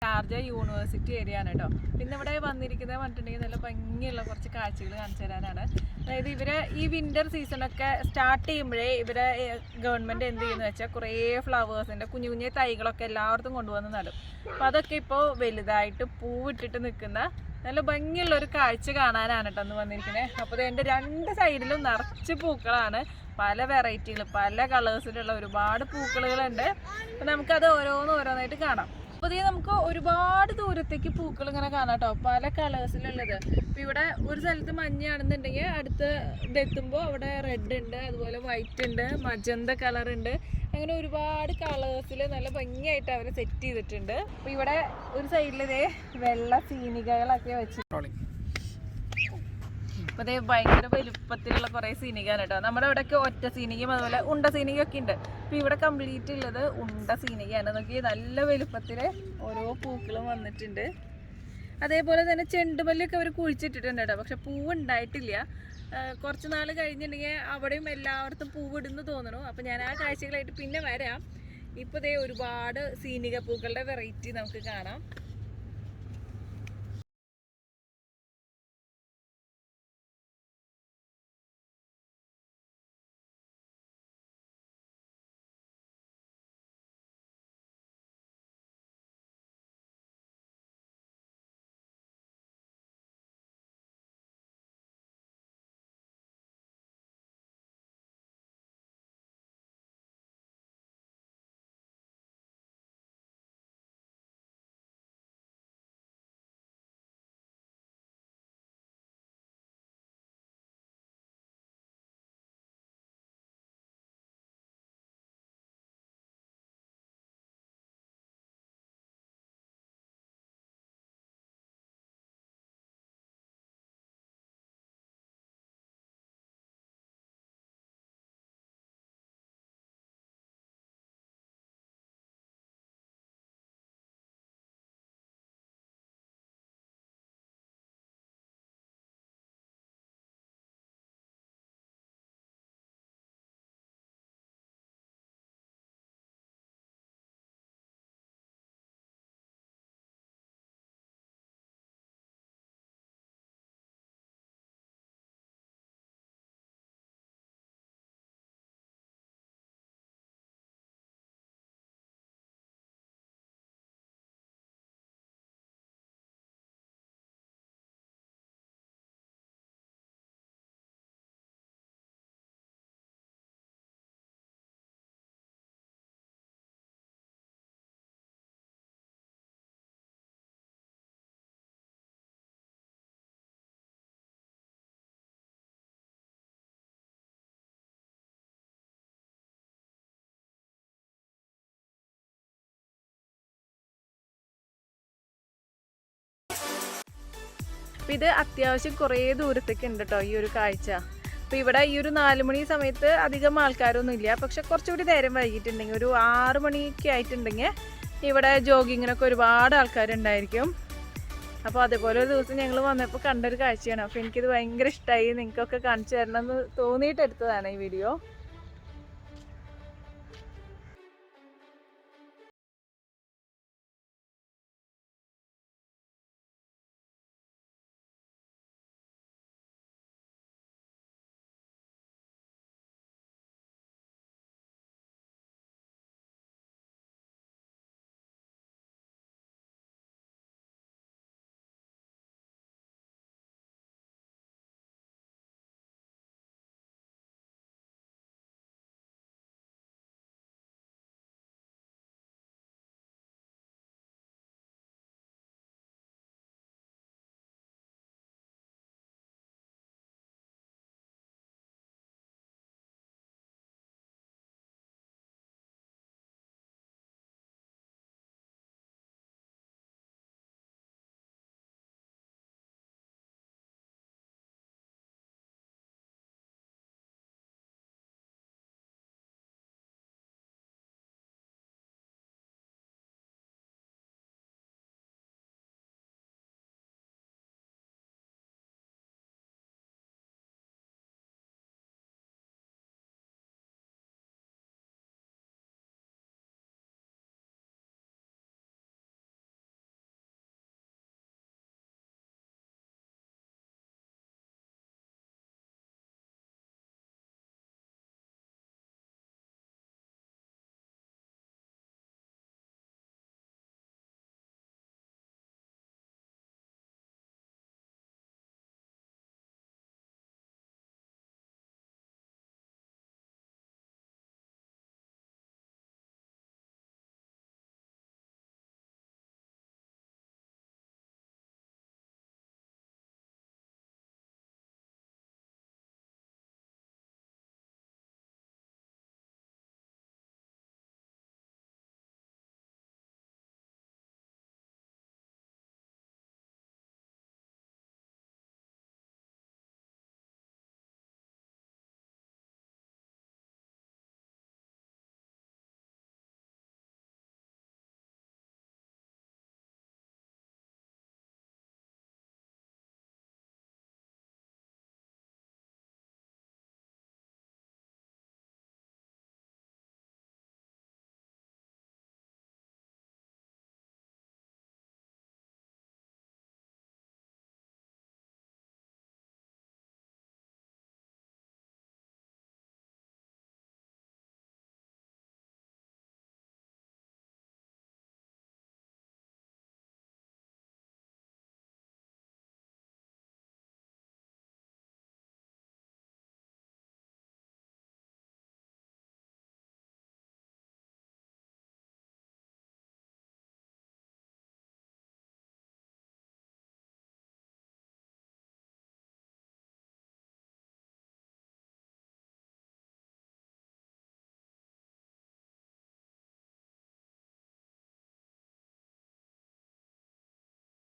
Sharjah university area ആണ് കേട്ടോ. പിന്നെ ഇവിടെ വന്നിരിക്കുന്നത് പറഞ്ഞിട്ടുണ്ടെങ്കിൽ നല്ല ഭംഗിയുള്ള കുറച്ച് കാഴ്ചകൾ കാണിച്ചു തരാനാണ്. അതായത് ഇവര് ഈ വിന്റർ സീസണൊക്കെ സ്റ്റാർട്ട് ചെയ്യുമ്പോഴേ ഇവരെ ഗവൺമെന്റ് എന്ത് ചെയ്യുന്ന വെച്ചാൽ കുറേ ഫ്ലവേഴ്സിന്റെ കുഞ്ഞു കുഞ്ഞു തൈകളൊക്കെ എല്ലായിടത്തും കൊണ്ടുവന്ന് നടും. അപ്പം അതൊക്കെ ഇപ്പോൾ വലുതായിട്ട് പൂവിട്ടിട്ട് നിൽക്കുന്ന നല്ല ഭംഗിയുള്ള ഒരു കാഴ്ച കാണാനാണ് കേട്ടോ അന്ന് വന്നിരിക്കുന്നത്. അപ്പോൾ എൻ്റെ രണ്ട് സൈഡിലും നിറച്ച് പൂക്കളാണ്, പല വെറൈറ്റികൾ, പല കളേഴ്സിലുള്ള ഒരുപാട് പൂക്കളുകളുണ്ട്. അപ്പം നമുക്കത് ഓരോന്നായിട്ട് കാണാം. അപ്പോൾ നമുക്ക് ഒരുപാട് ദൂരത്തേക്ക് പൂക്കൾ ഇങ്ങനെ കാണാം കേട്ടോ, പല കളേഴ്സിലുള്ളത്. അപ്പോൾ ഇവിടെ ഒരു സ്ഥലത്ത് മഞ്ഞയാണെന്നുണ്ടെങ്കിൽ അടുത്ത് ഇതെത്തുമ്പോൾ അവിടെ റെഡ് ഉണ്ട്, അതുപോലെ വൈറ്റ് ഉണ്ട്, മജന്ത കളർ ഉണ്ട്, അങ്ങനെ ഒരുപാട് കളേഴ്സിൽ നല്ല ഭംഗിയായിട്ട് അവർ സെറ്റ് ചെയ്തിട്ടുണ്ട്. അപ്പോൾ ഇവിടെ ഒരു സൈഡിൽ ഇതേ വെള്ള സീനികകളൊക്കെ വെച്ചിട്ടുള്ളൂ. അപ്പോൾ അതേ ഭയങ്കര വലുപ്പത്തിലുള്ള കുറേ സീനികയാണ് കേട്ടോ. നമ്മുടെ ഇവിടെയൊക്കെ ഒറ്റ സീനികയും അതുപോലെ ഉണ്ട സീനികയൊക്കെ ഉണ്ട്. അപ്പോൾ ഇവിടെ കംപ്ലീറ്റ് ഉള്ളത് ഉണ്ട സീനികയാണ്. നോക്കി നല്ല വലുപ്പത്തിൽ ഓരോ പൂക്കളും വന്നിട്ടുണ്ട്. അതേപോലെ തന്നെ ചെണ്ടുമല്ലിയൊക്കെ അവർ കുഴിച്ചിട്ടിട്ടുണ്ട് കേട്ടോ, പക്ഷെ പൂവ് ഉണ്ടായിട്ടില്ല. കുറച്ച് നാൾ കഴിഞ്ഞിട്ടുണ്ടെങ്കിൽ അവിടെയും എല്ലായിടത്തും പൂവിടുന്നു തോന്നണു. അപ്പോൾ ഞാൻ ആ കാഴ്ചകളായിട്ട് പിന്നെ വരാം. ഇപ്പോൾ ദേ ഒരുപാട് സീനിക പൂക്കളുടെ വെറൈറ്റി നമുക്ക് കാണാം. അപ്പോൾ ഇത് അത്യാവശ്യം കുറേ ദൂരത്തേക്ക് ഉണ്ട് കേട്ടോ ഈ ഒരു കാഴ്ച. അപ്പോൾ ഇവിടെ ഈ ഒരു 4 മണി സമയത്ത് അധികം ആൾക്കാരൊന്നും ഇല്ല, പക്ഷെ കുറച്ചുകൂടി നേരം വൈകിട്ടുണ്ടെങ്കിൽ ഒരു 6 മണിയൊക്കെ ആയിട്ടുണ്ടെങ്കിൽ ഇവിടെ ജോഗിങ്ങിനൊക്കെ ഒരുപാട് ആൾക്കാരുണ്ടായിരിക്കും. അപ്പോൾ അതേപോലെ ഒരു ദിവസം ഞങ്ങൾ വന്നപ്പോൾ കണ്ടൊരു കാഴ്ചയാണ്. അപ്പോൾ എനിക്കിത് ഭയങ്കര ഇഷ്ടമായി, നിങ്ങൾക്കൊക്കെ കാണിച്ചു തരണം എന്ന് തോന്നിയിട്ട് എടുത്തതാണ് ഈ വീഡിയോ.